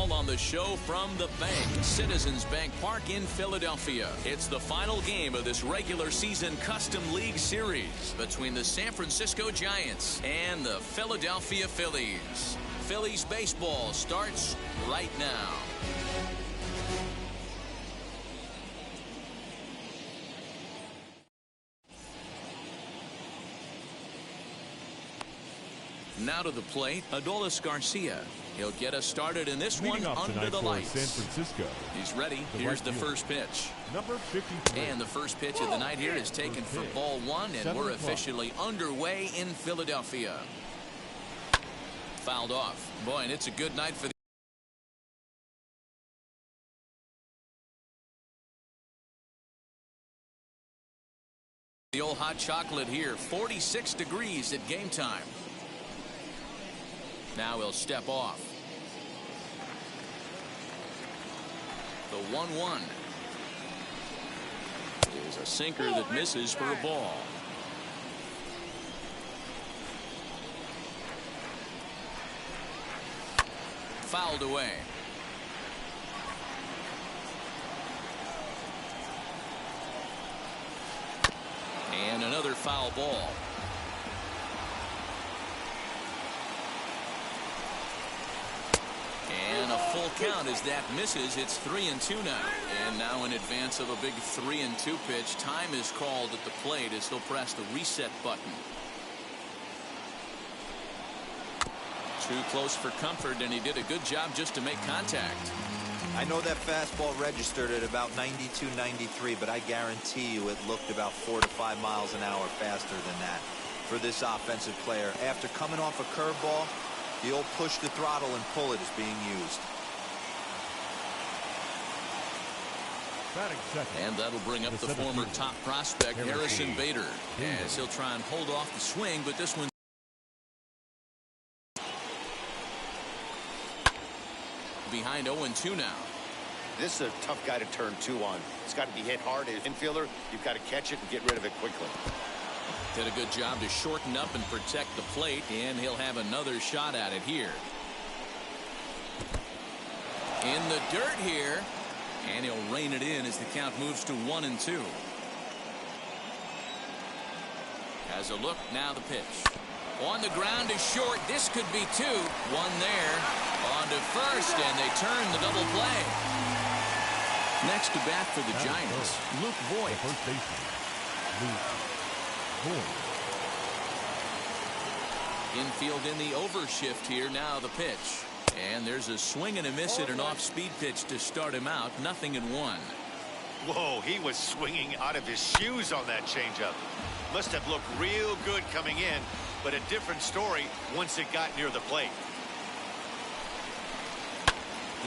baseball on the show from the bank, Citizens Bank Park in Philadelphia. It's the final game of this regular season Custom League Series between the San Francisco Giants and the Philadelphia Phillies. Phillies baseball starts right now. Now to the plate, Adolis Garcia. He'll get us started in this one under the lights. San Francisco. He's ready. Here's the first pitch. Number 53. And the first pitch of the night here is taken for ball one, and we're officially underway in Philadelphia. Fouled off. Boy, and it's a good night for the old hot chocolate here. 46 degrees at game time. Now he'll step off. The 1-1 is a sinker that misses for a ball. Fouled away. And another foul ball. And a full count as that misses. It's 3-2 now. And now in advance of a big 3-2 pitch, time is called at the plate as he'll press the reset button. Too close for comfort, and he did a good job just to make contact. I know that fastball registered at about 92, 93, but I guarantee you it looked about 4 to 5 miles an hour faster than that for this offensive player. After coming off a curveball, the old push the throttle and pull it is being used. And that'll bring up the former top prospect, Harrison Bader, as he'll try and hold off the swing, but this one's behind 0-2 now. This is a tough guy to turn 2 on. It's got to be hit hard as infielder. You've got to catch it and get rid of it quickly. Did a good job to shorten up and protect the plate, and he'll have another shot at it here. In the dirt here, and he'll rein it in as the count moves to 1-2. Has a look, now the pitch. On the ground is short. This could be 2. One there. On to first, and they turn the double play. Next to bat for the Giants, Luke Voigt. First baseman, Luke Voigt. Infield in the overshift here. Now the pitch. And there's a swing and a miss at an off-speed pitch to start him out. 0-1. Whoa, he was swinging out of his shoes on that changeup. Must have looked real good coming in, but a different story once it got near the plate.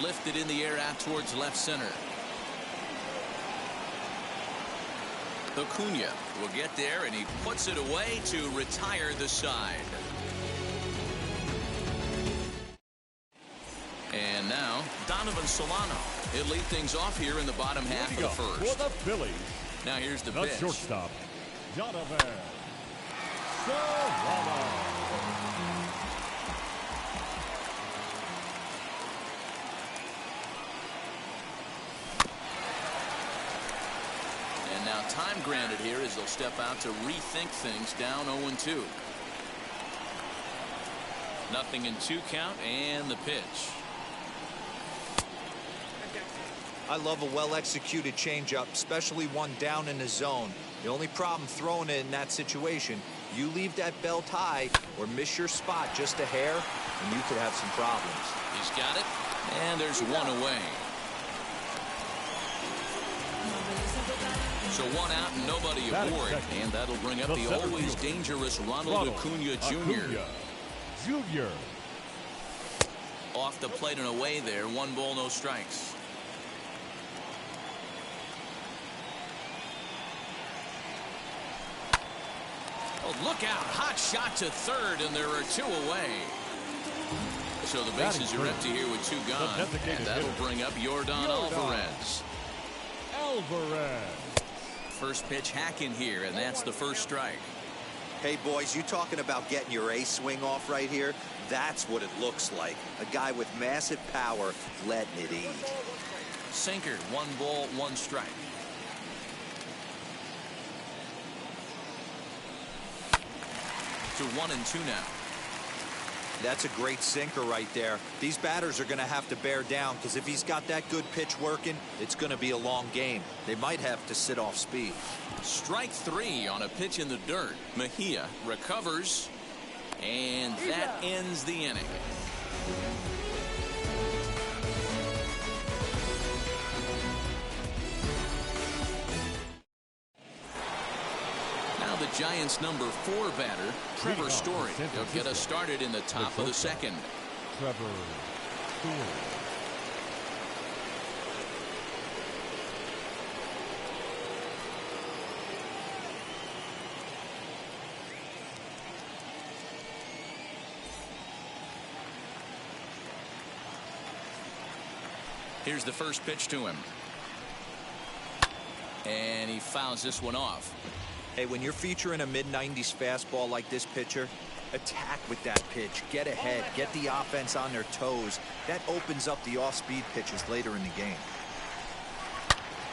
Lifted in the air out towards left center. Acuna will get there, and he puts it away to retire the side. And now Donovan Solano. He'll lead things off here in the bottom half of the first. For the Phillies. Now here's the pitch. Shortstop, Donovan Solano. And now time granted here as they'll step out to rethink things down 0-2. 0-2 count and the pitch. I love a well-executed changeup, especially one down in the zone. The only problem throwing it in that situation, you leave that belt high or miss your spot just a hair, and you could have some problems. He's got it, and there's one away. So one out and nobody aboard, and that'll bring up the always dangerous Ronald Acuna Jr. Off the plate and away there. 1 ball, no strikes. Oh, look out. Hot shot to third, and there are 2 away. So the bases are empty here with 2 gone, and that'll bring up Yordan Alvarez. Alvarez. First pitch hack in here, and that's the first strike. Hey, boys, you talking about getting your A swing off right here? That's what it looks like. A guy with massive power letting it eat. Sinker, 1 ball, 1 strike. To 1-2 now. That's a great sinker right there. These batters are going to have to bear down, because if he's got that good pitch working, it's going to be a long game. They might have to sit off speed. Strike 3 on a pitch in the dirt. Mejia recovers, and that ends the inning. Now the Giants' number 4 batter, Trevor Story. He'll get us started in the top of the second. Trevor Story. Here's the first pitch to him. And he fouls this one off. Hey, when you're featuring a mid-90s fastball like this pitcher, attack with that pitch. Get ahead. Get the offense on their toes. That opens up the off-speed pitches later in the game.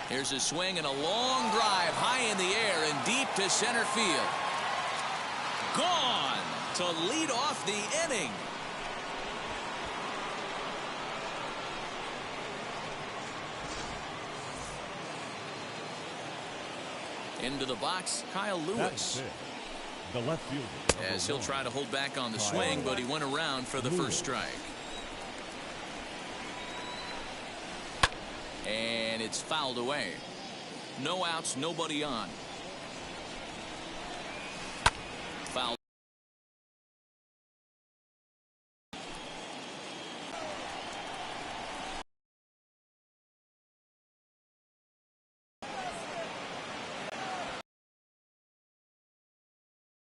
Here's a swing and a long drive high in the air and deep to center field. Gone to lead off the inning. Into the box, Kyle Lewis. The left fielder. As he'll try to hold back on the swing, but he went around for the first strike. And it's fouled away. No outs, nobody on. Foul.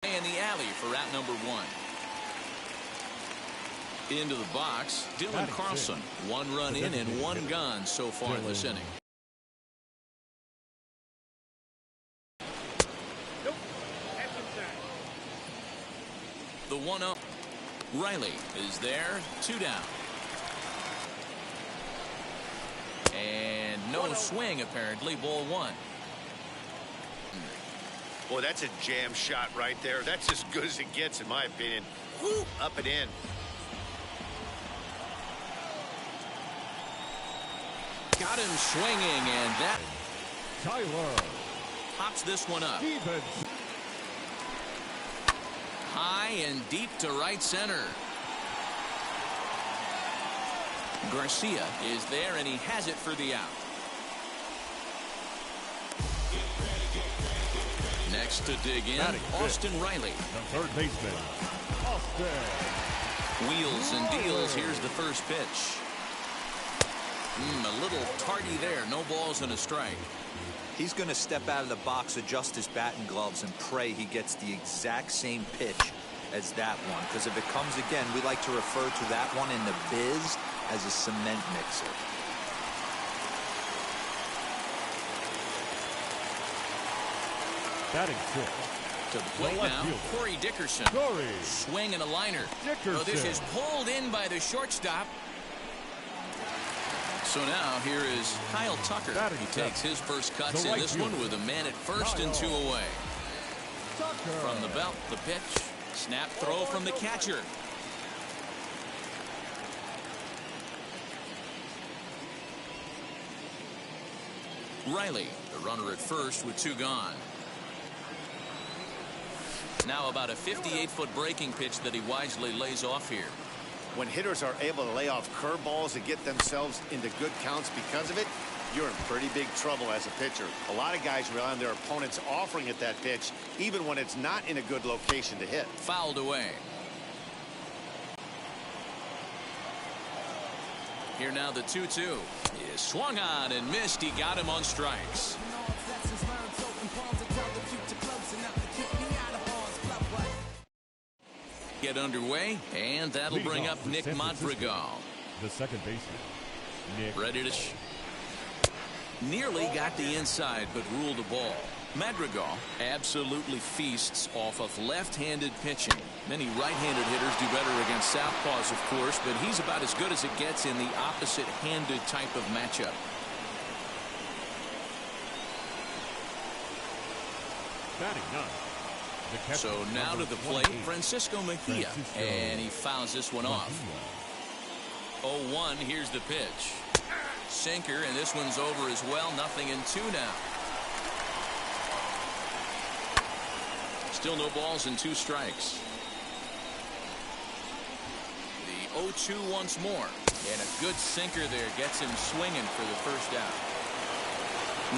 In the alley for out number 1. Into the box, Dylan Carlson. 1 run in and 1 gone so far this inning. The 1-0. Riley is there. 2 down. And no swing apparently. Ball 1. Boy, that's a jam shot right there. That's as good as it gets, in my opinion. Whoop, up and in. Got him swinging, and that Tyler pops this one up. Stevens. High and deep to right center. Garcia is there, and he has it for the out. Next to dig in, Austin Riley. The third baseman, Austin. Wheels and deals. Here's the first pitch. A little tardy there. No balls and a strike. He's going to step out of the box, adjust his bat and gloves, and pray he gets the exact same pitch as that one. Because if it comes again, we like to refer to that one in the biz as a cement mixer. Batting 6th. To the plate now, Corey Dickerson. Swing and a liner. Oh, this is pulled in by the shortstop. So now here is Kyle Tucker. He takes his first cuts in this one with a man at first and 2 away. From the belt, the pitch. Snap throw from the catcher. Riley, the runner at first with 2 gone. Now about a 58-foot breaking pitch that he wisely lays off here. When hitters are able to lay off curveballs and get themselves into good counts because of it, you're in pretty big trouble as a pitcher. A lot of guys rely on their opponents offering at that pitch, even when it's not in a good location to hit. Fouled away. Here now the 2-2. He swung on and missed. He got him on strikes. Get underway, and that'll bring up Nick Madrigal. The second baseman, Nick. Ready to Nearly got the inside, but ruled the ball. Madrigal absolutely feasts off of left-handed pitching. Many right-handed hitters do better against southpaws, of course, but he's about as good as it gets in the opposite-handed type of matchup. Batting ninth. So now to the plate, Francisco Mejia, and he fouls this one off. 0-1, here's the pitch. Sinker, and this one's over as well. 0-2 now. Still no balls and 2 strikes. The 0-2 once more. And a good sinker there gets him swinging for the first out.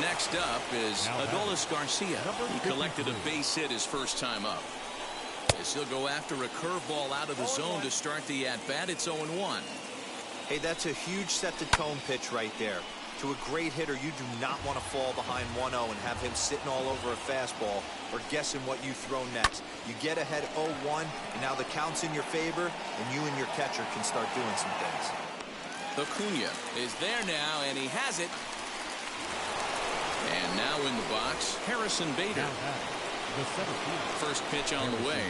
Next up is Adolis Garcia. He collected a base hit his first time up. As he'll go after a curveball out of the zone to start the at-bat. It's 0-1. Hey, that's a huge set-the-tone pitch right there. To a great hitter, you do not want to fall behind 1-0 and have him sitting all over a fastball or guessing what you throw next. You get ahead 0-1, and now the count's in your favor, and you and your catcher can start doing some things. Acuna is there now, and he has it. And now in the box, Harrison Bader. First pitch on the way.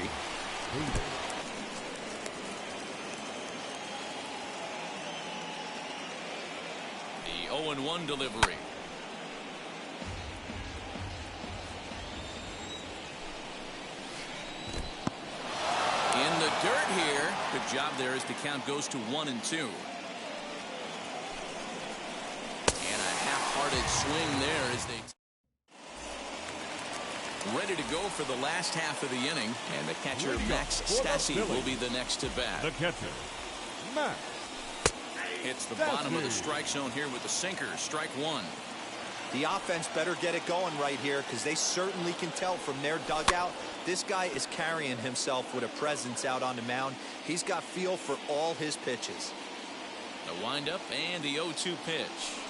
The 0-1 delivery. In the dirt here. Good job there as the count goes to 1-2. And a half-hearted swing there as they ready to go for the last half of the inning. And the catcher, Max Stassi, will be the next to bat. The catcher, Max. Hits the bottom of the strike zone here with the sinker. Strike 1. The offense better get it going right here, because they certainly can tell from their dugout this guy is carrying himself with a presence out on the mound. He's got feel for all his pitches. The windup and the 0-2 pitch.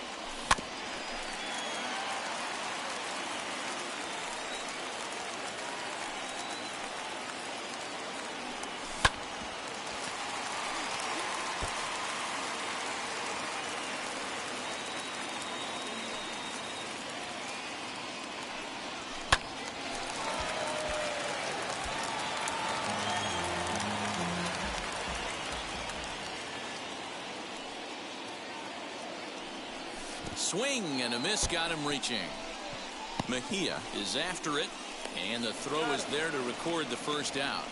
Swing and a miss got him reaching. Mejia is after it, and the throw is there to record the first out.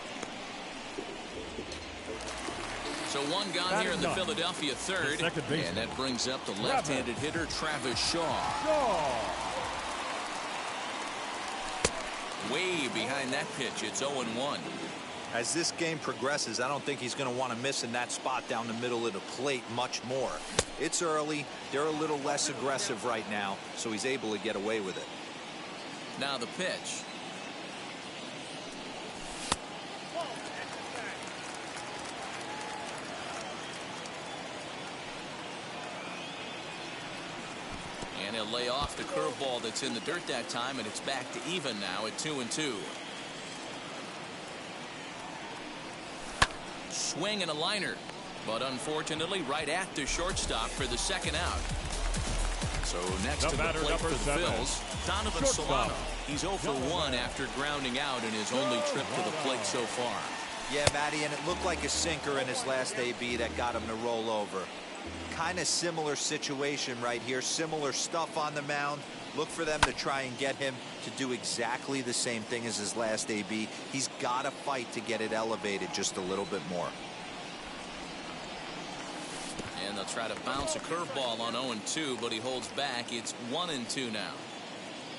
So one gone here in the Philadelphia third, and that brings up the left-handed hitter Travis Shaw. Way behind that pitch. It's 0-1. As this game progresses, I don't think he's going to want to miss in that spot down the middle of the plate much more. It's early. They're a little less aggressive right now, so he's able to get away with it. Now the pitch. And he'll lay off the curveball that's in the dirt that time, and it's back to even now at 2-2. Swing and a liner, but unfortunately right at the shortstop for the second out. So next to the plate for the Phils, Donovan Solano. He's 0 for 1 after grounding out in his only trip to the plate so far. Yeah, Matty, and it looked like a sinker in his last AB that got him to roll over. Kind of similar situation right here. Similar stuff on the mound. Look for them to try and get him to do exactly the same thing as his last AB. He's got to fight to get it elevated just a little bit more. And they'll try to bounce a curveball on 0-2, but he holds back. It's 1-2 now.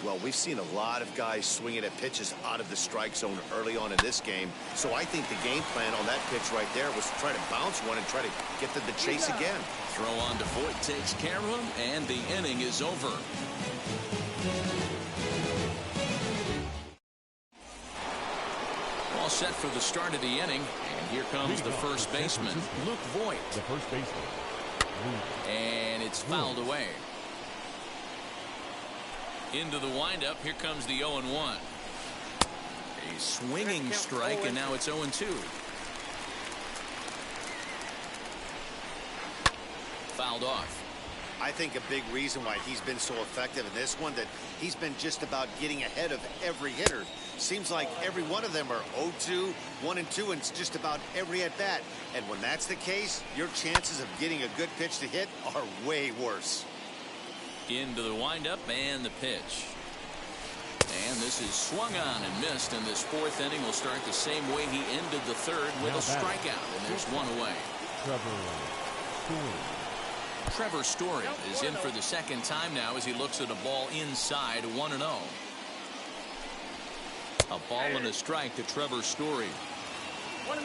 Well, we've seen a lot of guys swinging at pitches out of the strike zone early on in this game. So I think the game plan on that pitch right there was to try to bounce one and try to get to the chase again. Throw on to Voit takes care of him, and the inning is over. All set for the start of the inning, and here comes the first baseman, Luke Voit. The first baseman. And it's fouled away. Into the windup, here comes the 0-1. A swinging strike, and now it's 0-2. Fouled off. I think a big reason why he's been so effective in this one, that he's been just about getting ahead of every hitter. Seems like every one of them are 0-2, 1-2, and it's just about every at-bat. And when that's the case, your chances of getting a good pitch to hit are way worse. Into the windup and the pitch. And this is swung on and missed, and this fourth inning will start the same way he ended the third, with a strikeout, and there's one away. Trevor Story is in for the second time now as he looks at a ball inside, 1-0. A ball and a strike to Trevor Story. 1-1.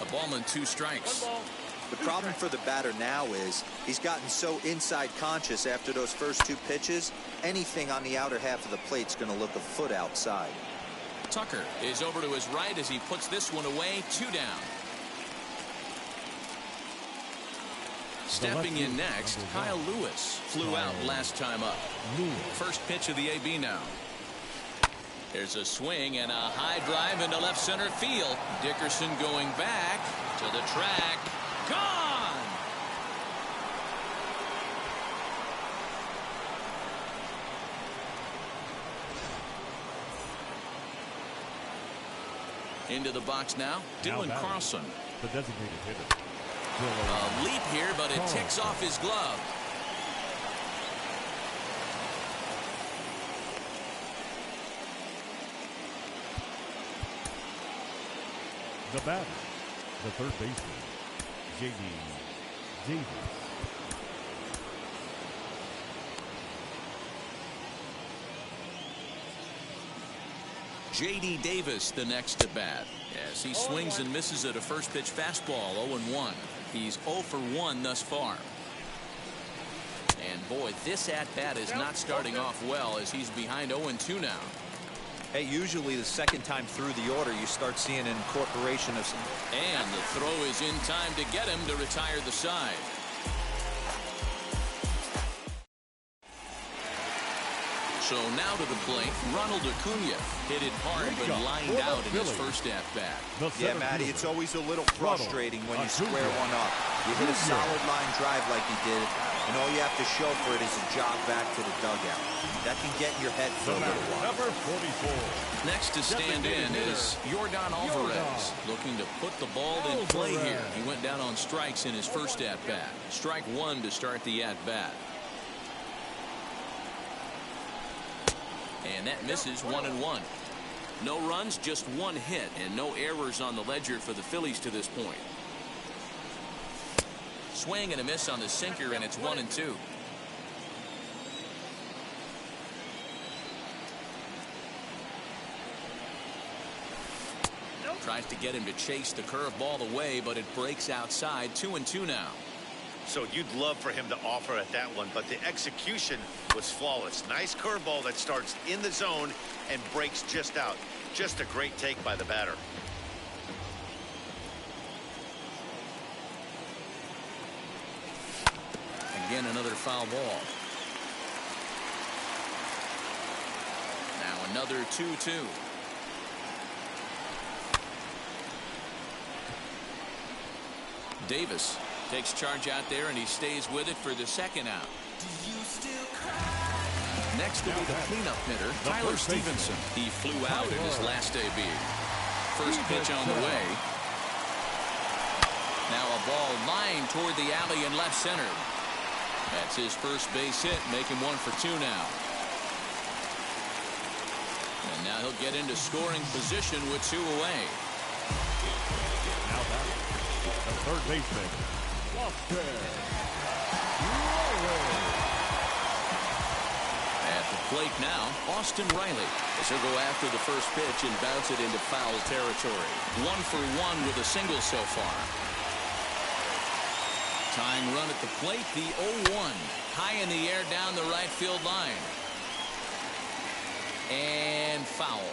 A ball and 2 strikes. The problem for the batter now is he's gotten so inside conscious after those first 2 pitches. Anything on the outer half of the plate's going to look a foot outside. Tucker is over to his right as he puts this one away, 2 down. Stepping in next, Kyle Lewis flew out last time up. First pitch of the AB now. There's a swing and a high drive into left center field. Dickerson going back to the track. Gone! Into the box now, Dylan Carlson. The designated hitter. A leap here, but it ticks off his glove. The batter, the third baseman, J.D. Davis. J.D. Davis the next at bat as he swings and misses at a first pitch fastball. 0-1. He's 0 for 1 thus far. And boy, this at bat is not starting off well as he's behind 0-2 now. Hey, usually the second time through the order you start seeing an incorporation of some. And the throw is in time to get him to retire the side. So now to the plate, Ronald Acuna hit it hard but lined out in his first at-bat. Yeah, Matty, it's always a little frustrating when you square one up. You hit a solid line drive like he did, and all you have to show for it is a jog back to the dugout. That can get in your head for a little while. Number 44. Next to stand in is Yordan Alvarez, looking to put the ball in play here. He went down on strikes in his first at-bat. Strike 1 to start the at-bat. And that misses 1-1. No runs, just 1 hit, and no errors on the ledger for the Phillies to this point. Swing and a miss on the sinker, and it's 1-2. Tries to get him to chase the curveball away, but it breaks outside. 2-2 now. So you'd love for him to offer at that one, but the execution was flawless. Nice curveball that starts in the zone and breaks just out. Just a great take by the batter. Again, another foul ball. Now another 2-2. Davis takes charge out there, and he stays with it for the second out. Next will be the cleanup hitter, Tyler Stevenson. He flew out in his last AB. First pitch on the way. Now a ball lined toward the alley in left center. That's his first base hit, making 1 for 2 now. And now he'll get into scoring position with 2 away. Now back, the third baseman, At the plate now, Austin Riley as he'll go after the first pitch and bounce it into foul territory. 1 for 1 with a single so far. Tying run at the plate, the 0-1. High in the air down the right field line. And foul.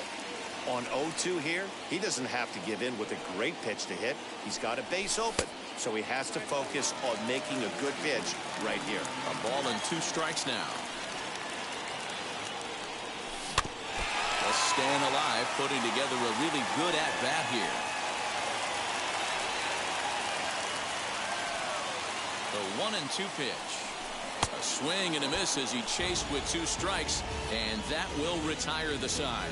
On 0-2 here, he doesn't have to give in with a great pitch to hit. He's got a base open, so he has to focus on making a good pitch right here. A ball and 2 strikes now. Just staying alive, putting together a really good at-bat here. The 1-2 pitch. A swing and a miss as he chased with 2 strikes, and that will retire the side.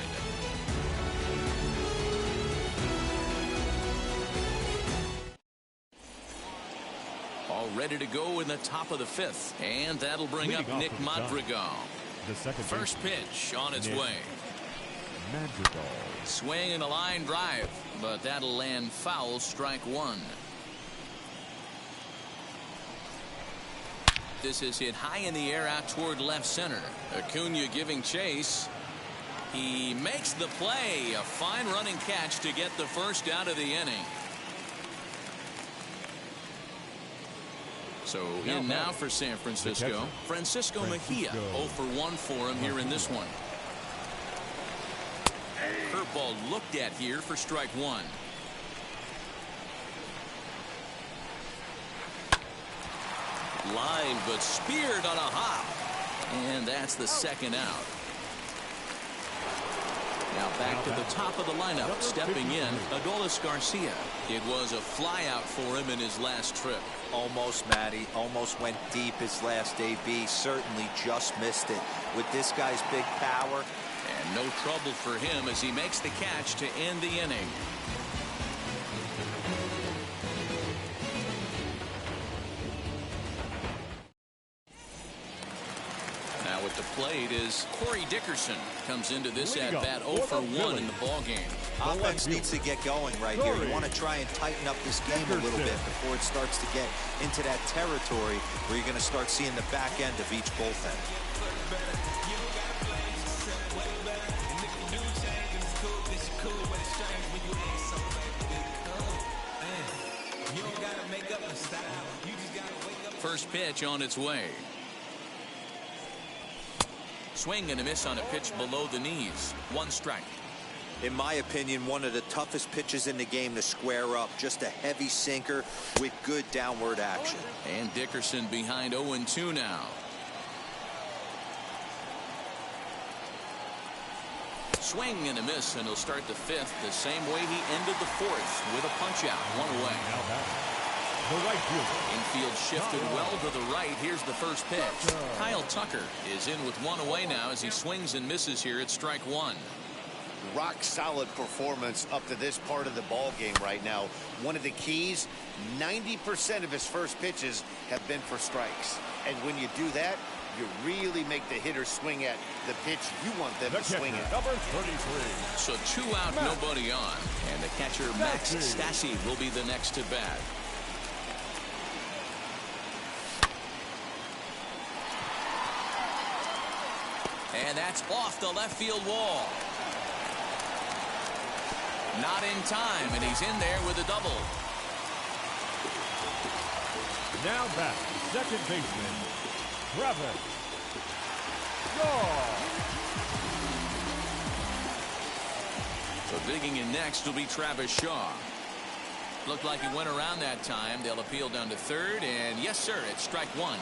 All ready to go in the top of the 5th, and that'll bring up Nick Madrigal. The second First pitch on its way. Madrigal. Swing and a line drive, but that'll land foul, strike 1. This is hit high in the air out toward left center. Acuna giving chase. He makes the play. A fine running catch to get the first out of the inning. So in now for San Francisco, Francisco Mejia. 0 for 1 for him here in this one. Curveball looked at here for strike 1. Line but speared on a hop, and that's the second out. Now back to the top of the lineup, stepping in, Adolis Garcia. It was a flyout for him in his last trip. Almost, Matty. Almost went deep his last AB. Certainly just missed it. With this guy's big power. And no trouble for him as he makes the catch to end the inning. Now at the plate is Corey Dickerson. Comes into this at-bat 0 for 1 in the ballgame. Offense needs to get going right here. You want to try and tighten up this game a little bit before it starts to get into that territory where you're going to start seeing the back end of each bullpen. First pitch on its way. Swing and a miss on a pitch below the knees. 1 strike. In my opinion, one of the toughest pitches in the game to square up. Just a heavy sinker with good downward action. And Dickerson behind 0-2 now. Swing and a miss, and he'll start the 5th the same way he ended the 4th with a punch out. 1 away. The right fielder. Infield shifted well to the right. Here's the first pitch. Kyle Tucker is in with 1 away now as he swings and misses here at strike 1. Rock solid performance up to this part of the ball game right now. One of the keys, 90% of his first pitches have been for strikes. And when you do that, you really make the hitter swing at the pitch you want them to swing at. Number 33. So 2 out, nobody on. And the catcher, Max Stassi, will be the next to bat. And that's off the left field wall. Not in time, and he's in there with a double. Now back, second baseman, Travis Shaw. So digging in next will be Travis Shaw. Looked like he went around that time. They'll appeal down to 3rd, and yes, sir, it's strike 1.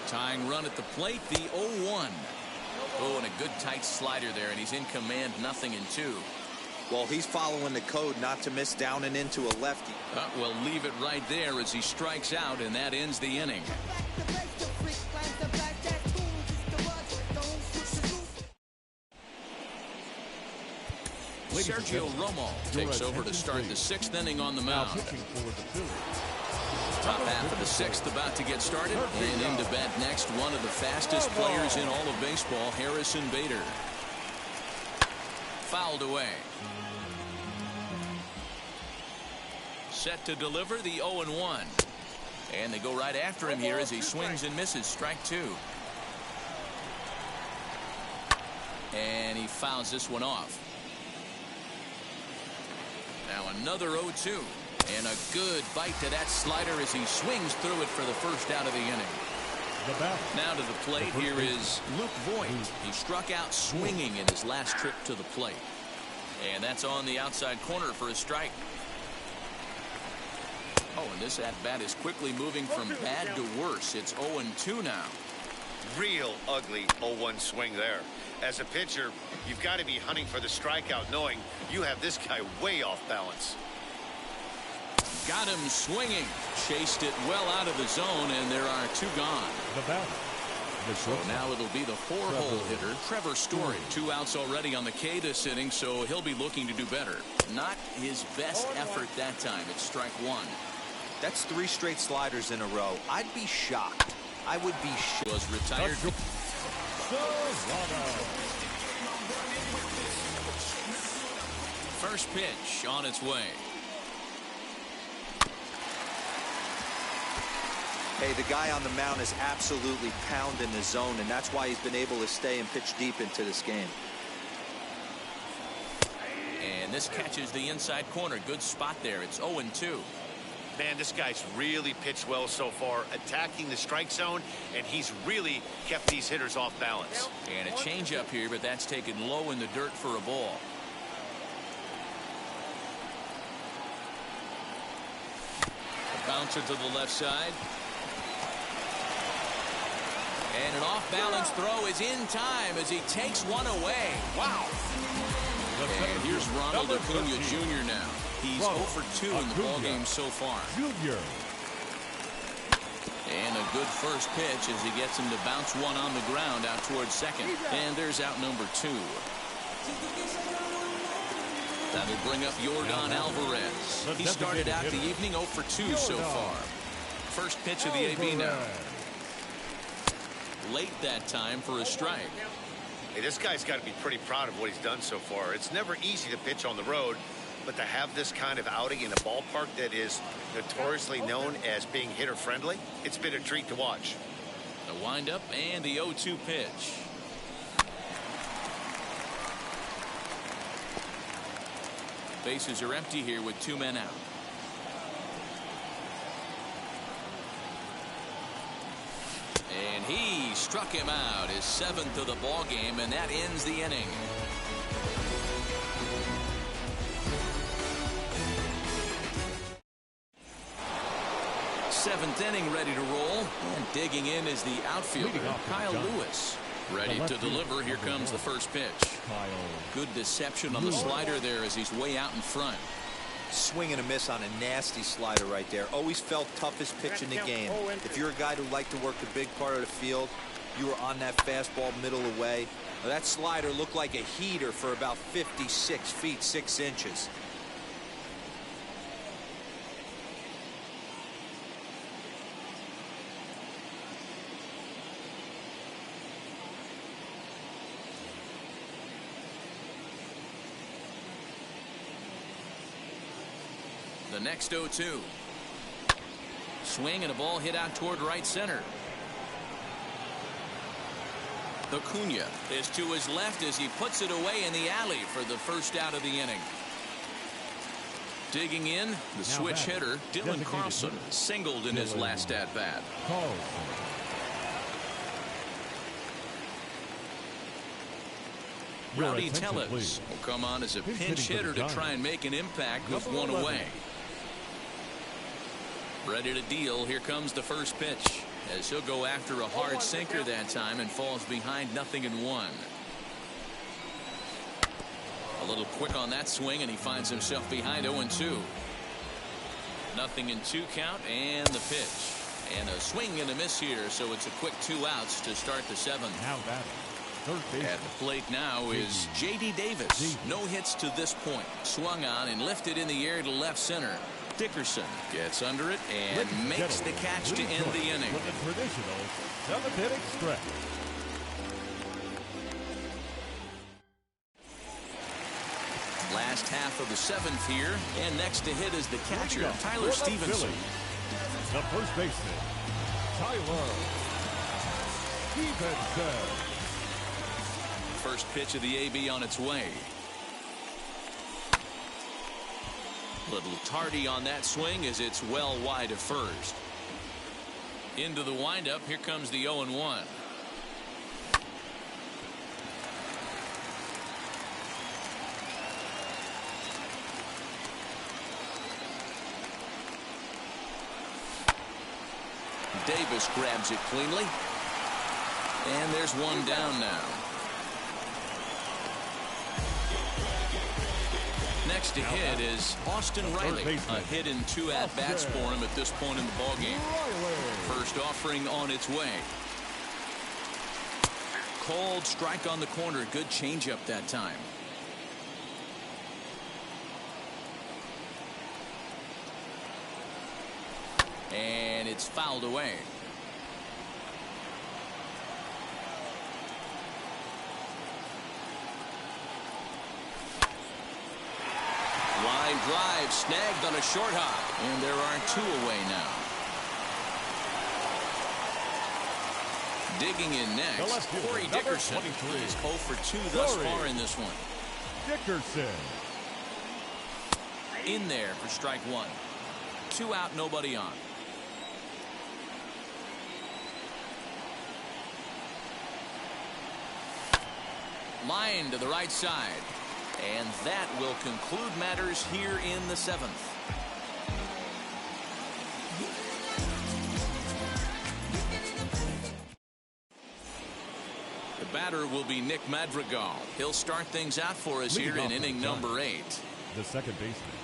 Tying run at the plate, the 0-1. Oh, and a good tight slider there, and he's in command, 0-2. Well, he's following the code not to miss down and into a lefty. We'll leave it right there as he strikes out, and that ends the inning. Sergio Romo takes over to start the 6th inning on the mound. Top half of the 6th about to get started, and into bat next, one of the fastest players in all of baseball, Harrison Bader. Fouled away. Set to deliver the 0-1. And they go right after him here as he swings and misses. Strike 2. And he fouls this one off. Now another 0-2. And a good bite to that slider as he swings through it for the first out of the inning. Now to the plate, here is Luke Voigt. He struck out swinging in his last trip to the plate. And that's on the outside corner for a strike. Oh, and this at-bat is quickly moving from bad to worse. It's 0-2 now. Real ugly 0-1 swing there. As a pitcher, you've got to be hunting for the strikeout, knowing you have this guy way off balance. Got him swinging. Chased it well out of the zone, and there are 2 gone. The batter. So now it'll be the 4-hole hitter, Trevor Story. 2 outs already on the K this inning, so he'll be looking to do better. Not his best effort that time. It's strike 1. That's 3 straight sliders in a row. I'd be shocked. I would be shocked. Was retired. First pitch on its way. Hey, the guy on the mound is absolutely pounding the zone, and that's why he's been able to stay and pitch deep into this game. And this catches the inside corner. Good spot there. It's 0-2. Man, this guy's really pitched well so far, attacking the strike zone, and he's really kept these hitters off balance. And a changeup here, but that's taken low in the dirt for a ball. A bouncer to the left side. And an off-balance throw is in time as he takes one away. Wow. And here's Ronald Acuna Jr. now. He's 0 for 2 in the ballgame so far. Junior. And a good first pitch as he gets him to bounce one on the ground out towards second. And there's out number 2. That'll bring up Yordan Alvarez. He started out the evening 0 for 2 so far. First pitch of the AB now. Late that time for a strike. Hey, this guy's got to be pretty proud of what he's done so far. It's never easy to pitch on the road, but to have this kind of outing in a ballpark that is notoriously known as being hitter friendly, it's been a treat to watch. The windup and the 0-2 pitch. Bases are empty here with 2 men out. And he struck him out, his 7th of the ball game, and that ends the inning. Seventh inning ready to roll, and digging in is the outfielder Kyle Lewis. Ready to deliver. Here comes the first pitch. Good deception on the slider there as he's way out in front. Swing and a miss on a nasty slider right there. Always felt toughest pitch in the game. If you're a guy who liked to work the big part of the field, you were on that fastball middle away. Now, that slider looked like a heater for about 56 feet 6 inches. The next 0-2. Swing and a ball hit out toward right center. Acuna is to his left as he puts it away in the alley for the first out of the inning. Digging in, the switch hitter, Dylan Carlson, singled in his last at-bat. Rowdy Tellez will come on as a pinch hitter to try and make an impact with one away. Ready to deal. Here comes the first pitch as he'll go after a hard sinker that time and falls behind 0-1. A little quick on that swing and he finds himself behind 0-2. 0-2 count and the pitch. And a swing and a miss here, so it's a quick 2 outs to start the 7th. Now batting. At the plate now is J.D. Davis. No hits to this point. Swung on and lifted in the air to left center. Dickerson gets under it and makes the catch to end the inning. With the traditional 7th-inning stretch. Last half of the 7th here, and next to hit is the catcher, Tyler Stevenson. The first baseman, Tyler Stevenson. First pitch of the AB on its way. Little tardy on that swing as it's well wide of first. Into the windup. Here comes the 0-1. Davis grabs it cleanly. And there's one down now. Next to hit is Austin Riley. A hit and 2 at-bats for him at this point in the ballgame. First offering on its way. Cold strike on the corner. Good changeup that time. And it's fouled away. Line drive snagged on a short hop. And there are 2 away now. Digging in next, Corey Dickerson. He's 0 for 2 thus far in this one. Dickerson. In there for strike 1. 2 out, nobody on. Line to the right side. And that will conclude matters here in the 7th. The batter will be Nick Madrigal. He'll start things out for us here in inning number 8. The second baseman,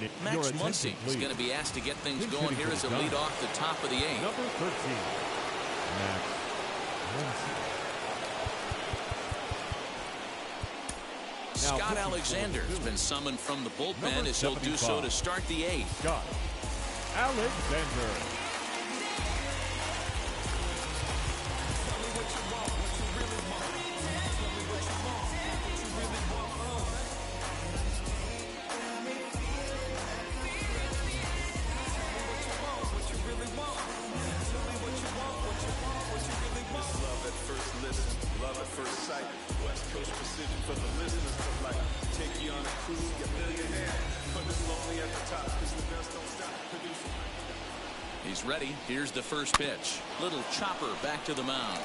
Nick. Max Muncy is going to be asked to get things going here as a lead off the top of the 8th. Number 13, Max Muncy. Scott Alexander has been summoned from the bullpen as he'll do so to start the 8th. Scott Alexander. He's ready. Here's the first pitch. Little chopper back to the mound.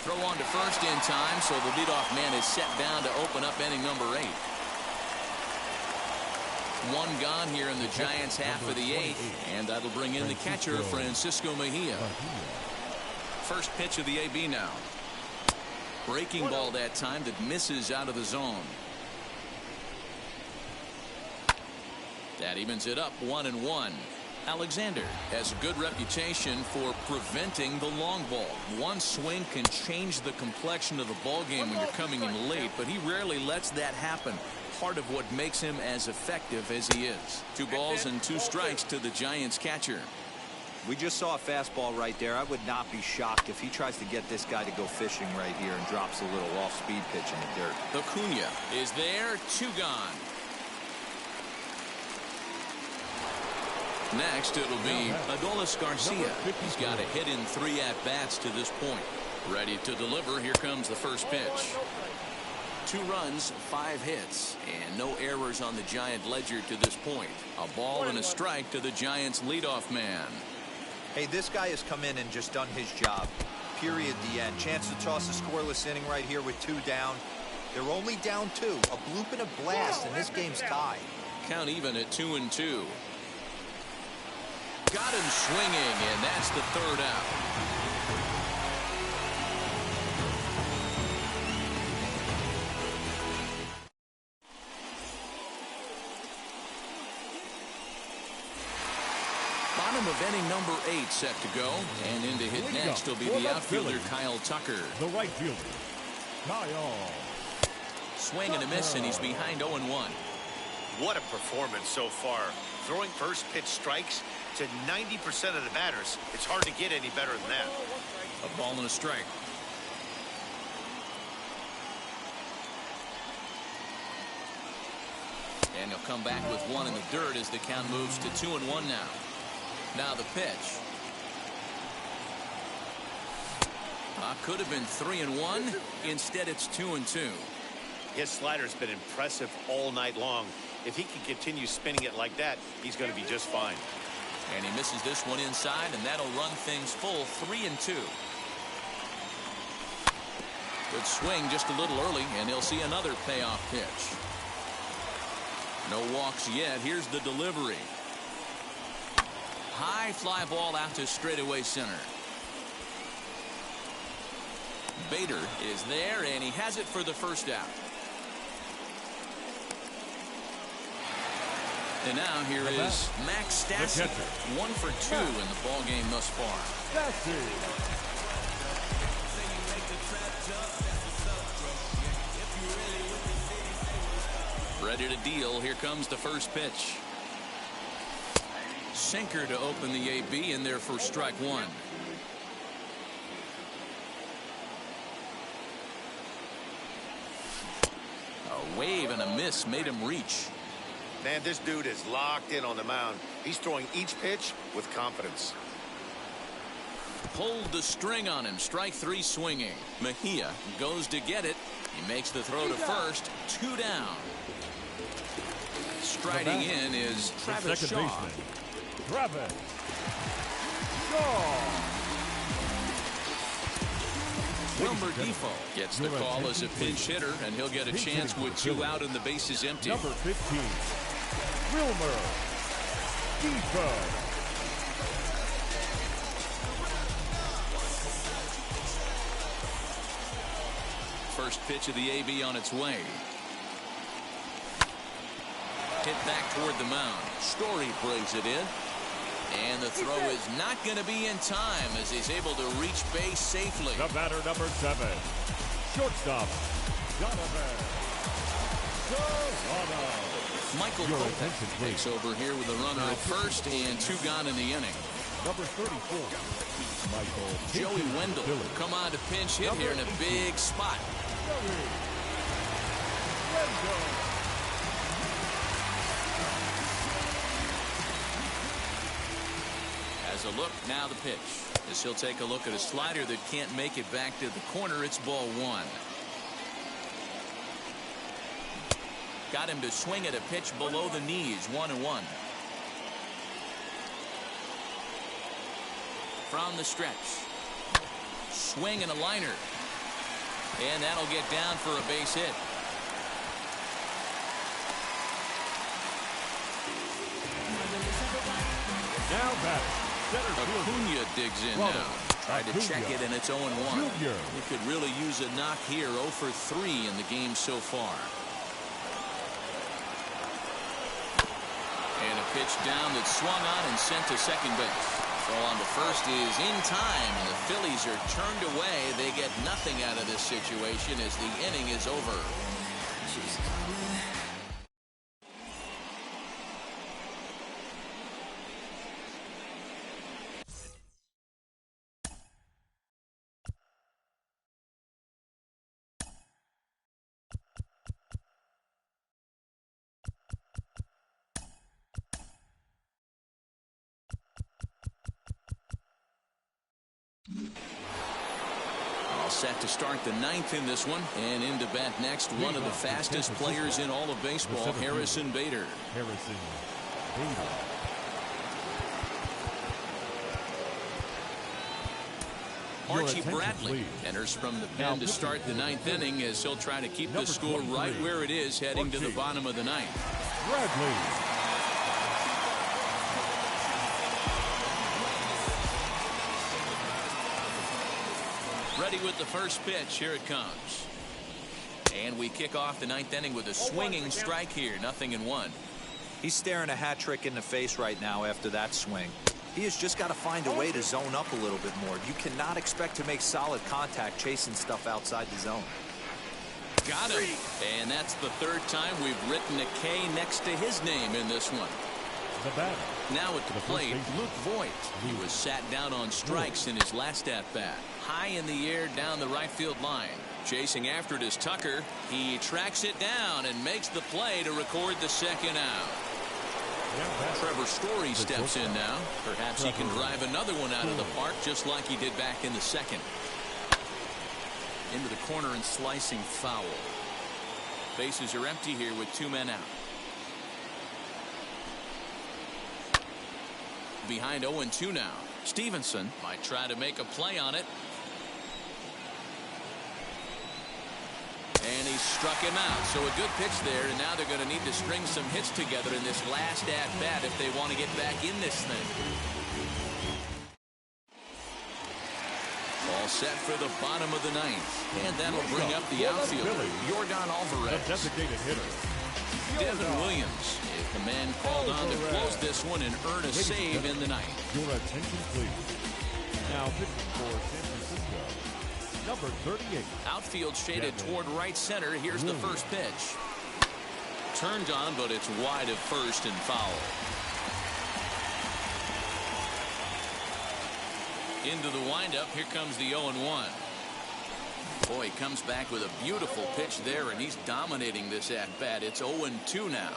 Throw on to first in time, so the leadoff man is set down to open up inning number 8. 1 gone here in the Giants' half of the 8th, and that'll bring in the catcher, Francisco Mejia. First pitch of the AB now. Breaking ball that time that misses out of the zone. That evens it up 1-1. Alexander has a good reputation for preventing the long ball. One swing can change the complexion of the ball game when you're coming in late, but he rarely lets that happen. Part of what makes him as effective as he is. 2 balls and 2 strikes to the Giants catcher. We just saw a fastball right there. I would not be shocked if he tries to get this guy to go fishing right here and drops a little off-speed pitch in the dirt. Acuna is there. 2 gone. Next, it'll be Adolis Garcia. He's got a hit in 3 at-bats to this point. Ready to deliver. Here comes the first pitch. 2 runs, 5 hits, and no errors on the Giant ledger to this point. A ball and a strike to the Giants' leadoff man. Hey, this guy has come in and just done his job. Period. The end. Chance to toss a scoreless inning right here with 2 down. They're only down 2. A bloop and a blast, and this game's tied. Count even at 2-2. Got him swinging, and that's the 3rd out. Bottom of inning number 8 set to go, and in to hit next will be the outfielder Kyle Tucker. The right fielder, Kyle. Swing and a miss, and he's behind 0-1. What a performance so far. Throwing first pitch strikes to 90% of the batters. It's hard to get any better than that. A ball and a strike. And he'll come back with 1 in the dirt as the count moves to 2-1 now. Now the pitch. Could have been 3-1. Instead, it's 2-2. His slider's been impressive all night long. If he can continue spinning it like that, he's going to be just fine. And he misses this one inside, and that'll run things full 3-2. Good swing just a little early, and he'll see another payoff pitch. No walks yet. Here's the delivery. High fly ball out to straightaway center. Bader is there, and he has it for the first out. And now here is Max Stassi, 1 for 2 in the ball game thus far. Ready to deal. Here comes the first pitch. Sinker to open the AB in there for strike 1. A wave and a miss made him reach. Man, this dude is locked in on the mound. He's throwing each pitch with confidence. Pulled the string on him. Strike 3 swinging. Mejia goes to get it. He makes the throw to first. 2 down. Striding in is Travis Shaw. Travis Shaw. Wilmer Defoe gets the call as a pinch hitter, and he'll get a chance with 2 out and the bases empty. Number 15, Wilmer Defoe. First pitch of the AB on its way. Hit back toward the mound. Story brings it in. And the throw is not going to be in time as he's able to reach base safely. The batter, number 7, shortstop, Donovan. Michael Kopech takes over here with a runner at first and 2 gone in the inning. Number 34, Michael Joey Wendell come on to pinch hit here in a big spot. As a look, now the pitch. As he'll take a look at a slider that can't make it back to the corner. It's ball 1. Got him to swing at a pitch below the knees. 1-1. From the stretch. Swing and a liner. And that'll get down for a base hit. Now batting. Acuna digs in now. Tried to check it, and it's 0-1. He could really use a knock here. 0 for 3 in the game so far. And a pitch down that's swung on and sent to second base. So on the first is in time, and the Phillies are turned away. They get nothing out of this situation as the inning is over. All set to start the 9th in this one, and in to bat next, one of the fastest players in all of baseball, Harrison Bader. Archie Bradley enters from the pen to start the 9th inning as he'll try to keep the score right where it is heading to the bottom of the 9th. Bradley. Ready with the first pitch. Here it comes. And we kick off the 9th inning with a swinging strike here. 0-1. He's staring a hat trick in the face right now after that swing. He has just got to find a way to zone up a little bit more. You cannot expect to make solid contact chasing stuff outside the zone. Got him. And that's the 3rd time we've written a K next to his name in this one. Now at the plate, Luke Voigt. He was sat down on strikes in his last at-bat. High in the air down the right field line. Chasing after it is Tucker. He tracks it down and makes the play to record the 2nd out. Trevor Story steps in now. Perhaps he can drive another one out of the park just like he did back in the 2nd. Into the corner and slicing foul. Bases are empty here with 2 men out. Behind 0-2 now. Stevenson might try to make a play on it. And he struck him out. So a good pitch there, and now they're going to need to string some hits together in this last at-bat if they want to get back in this thing. All set for the bottom of the 9th. And that'll bring up the outfielder, Yordan Alvarez. The designated hitter, Devin Williams is the man called on to close this one and earn a save in the ninth. Your attention, please. Now pitching for San Francisco, number 38. Outfield shaded toward right center. Here's the first pitch. Turned on, but it's wide of first and foul. Into the windup. Here comes the 0-1. Boy, he comes back with a beautiful pitch there, and he's dominating this at-bat. It's 0-2 now.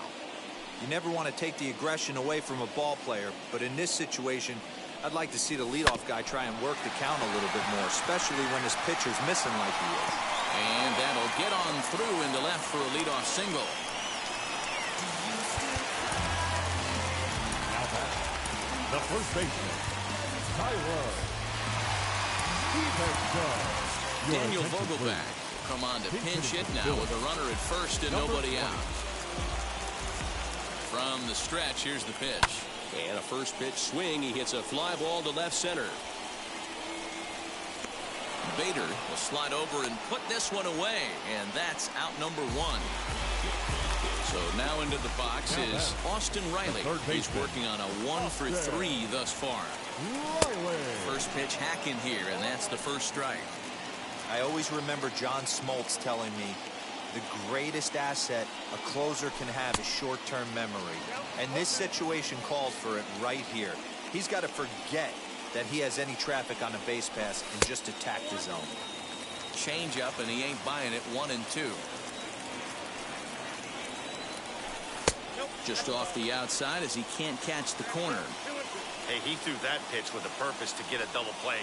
You never want to take the aggression away from a ball player, but in this situation, I'd like to see the leadoff guy try and work the count a little bit more, especially when his pitcher's missing like he is. And that'll get on through into left for a leadoff single. Now back, the first baseman, Tyler Stevenson. Daniel Vogelback will come on to pinch hit now with a runner at first and nobody out. From the stretch, here's the pitch. And a first pitch swing. He hits a fly ball to left center. Bader will slide over and put this one away, and that's out number 1. So now into the box is Austin Riley. He's working on a 1-for-3 thus far. First pitch hack in here, and that's the first strike. I always remember John Smoltz telling me the greatest asset a closer can have is short-term memory. And this situation called for it right here. He's got to forget that he has any traffic on a base pass and just attack the zone. Change up, and he ain't buying it. 1-2. Just off the outside as he can't catch the corner. Hey, he threw that pitch with a purpose to get a double play.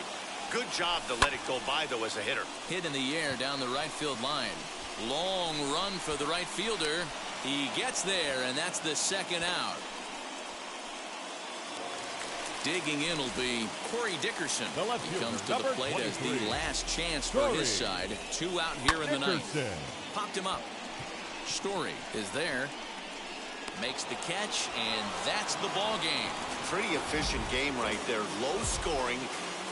Good job to let it go by, though, as a hitter. Hit in the air down the right field line. Long run for the right fielder. He gets there, and that's the second out. Digging in will be Corey Dickerson. He comes to the plate as the last chance for his side. 2 out here in the ninth. Popped him up. Story is there. Makes the catch, and that's the ball game. Pretty efficient game right there. Low scoring.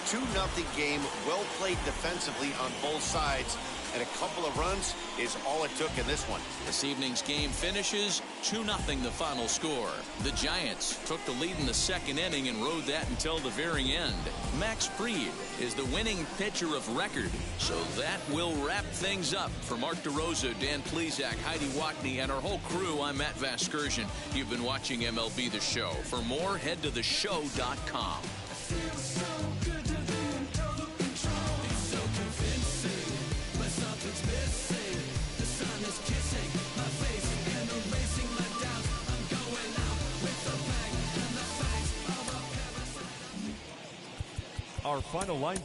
2-0 game. Well played defensively on both sides. And a couple of runs is all it took in this one. This evening's game finishes 2-0 the final score. The Giants took the lead in the second inning and rode that until the very end. Max Fried is the winning pitcher of record. So that will wrap things up. For Mark DeRosa, Dan Plesac, Heidi Watney, and our whole crew, I'm Matt Vasgersian. You've been watching MLB The Show. For more, head to theshow.com. Our final line.